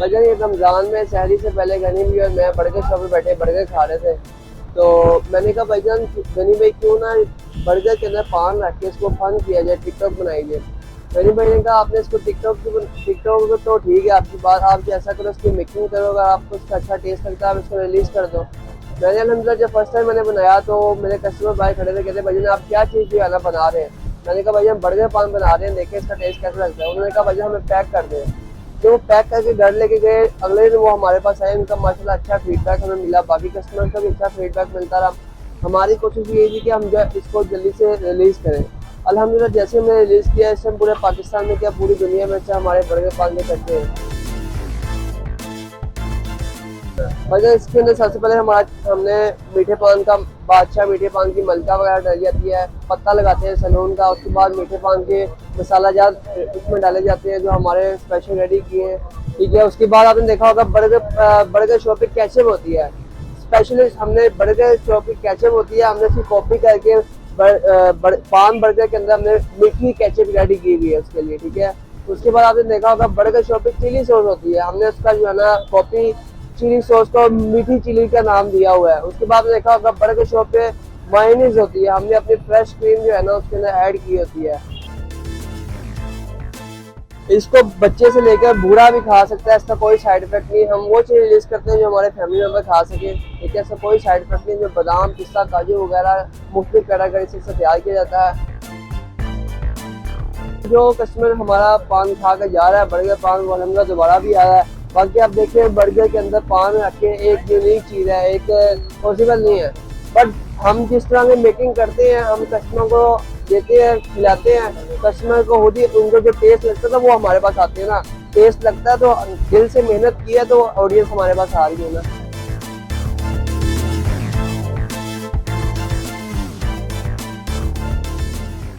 भाईजान ये रमज़ान में सहरी से पहले गनी भी और मैं बर्गर शॉप पे बैठे बर्गर खा रहे थे। तो मैंने कहा भाईजान गनी भाई क्यों ना बर्गर के अंदर पान रख के इसको फन किया जाए, टिकटॉक बनाई जाए। गनी भाई ने कहा आपने इसको टिकटॉक तो ठीक है आपकी बात, आप जैसा करो उसकी मेकिंग करो, अगर आपको उसका अच्छा टेस्ट लगता है आप इसको रिलीज़ कर दो। मैंने अलहमदिल्ला जब फर्स्ट टाइम मैंने बनाया तो मेरे कस्टमर भाई खड़े थे, कहते भाईजान आप क्या चीज़ जो है ना बना रहे हैं। मैंने कहा भाईजान बर्गर पान बना रहे हैं, देखें इसका टेस्ट कैसा लगता है। उन्होंने कहा भाईजान हमें पैक कर दें। जो वो पैक करके घर लेके गए, अगले दिन वो हमारे पास आए, उनका माशाल्लाह अच्छा फीडबैक हमें मिला, बाकी कस्टमर का भी अच्छा फीडबैक मिलता रहा। हमारी कोशिश यही थी कि हम जो है इसको जल्दी से रिलीज़ करें। अल्हम्दुलिल्लाह जैसे हमने रिलीज़ किया, इस टाइम पूरे पाकिस्तान में क्या पूरी दुनिया में से हमारे बर्गर पान के करते हैं। वजह इसके अंदर सबसे पहले हमने मीठे पान का बादशाह, मीठे पान की मलका वगैरह डाल जाती है, पत्ता लगाते हैं सैलून का। उसके बाद मीठे पान के मसाला जात उसमें डाले जाते हैं जो हमारे स्पेशल रेडी किए हैं, ठीक है। उसके बाद आपने देखा होगा बर्गर शॉप पे कैचअप होती है, स्पेशलिस्ट हमने बर्गर शॉप की कैचअप होती है, हमने उसकी कॉपी करके पान बर्गर के अंदर हमने मीठी कैचअप रेडी की हुई है उसके लिए, ठीक है। उसके बाद आपने देखा होगा बर्गर शॉप पे चिली सॉस होती है, हमने उसका जो है ना कॉपी चिली सॉस को मीठी चिली का नाम दिया हुआ है। उसके बाद देखा होगा बर्गर शॉप पे मायोनीज होती है, हमने अपनी फ्रेश क्रीम जो है ना उसके अंदर ऐड की होती है। इसको बच्चे से लेकर बूढ़ा भी खा सकता है, इसका कोई साइड इफेक्ट नहीं। हम वो चीज़ रिलीज करते हैं जो हमारे फैमिली मेम्बर खा सके, ठीक है। ऐसा कोई साइड इफेक्ट नहीं, जो बादाम पिस्ता काजू वगैरह मुख्तलिफ कैटेगरी से तैयार किया जाता है। जो कस्टमर हमारा पान खा कर जा रहा है बर्गर पान, वो अलहमदिल्ला दोबारा भी आ रहा है। बाकी आप देखिए बर्गर के अंदर पान रख के एक यूनिक चीज़ है, एक पॉसिबल नहीं है। बट हम जिस तरह की मेकिंग करते हैं, हम कस्टमर को देते हैं, खिलाते हैं, कस्टमर को खुद ही उनको जो टेस्ट लगता है वो हमारे पास आते हैं ना। टेस्ट लगता है तो दिल से मेहनत की है तो ऑडियंस हमारे पास आ रही है ना।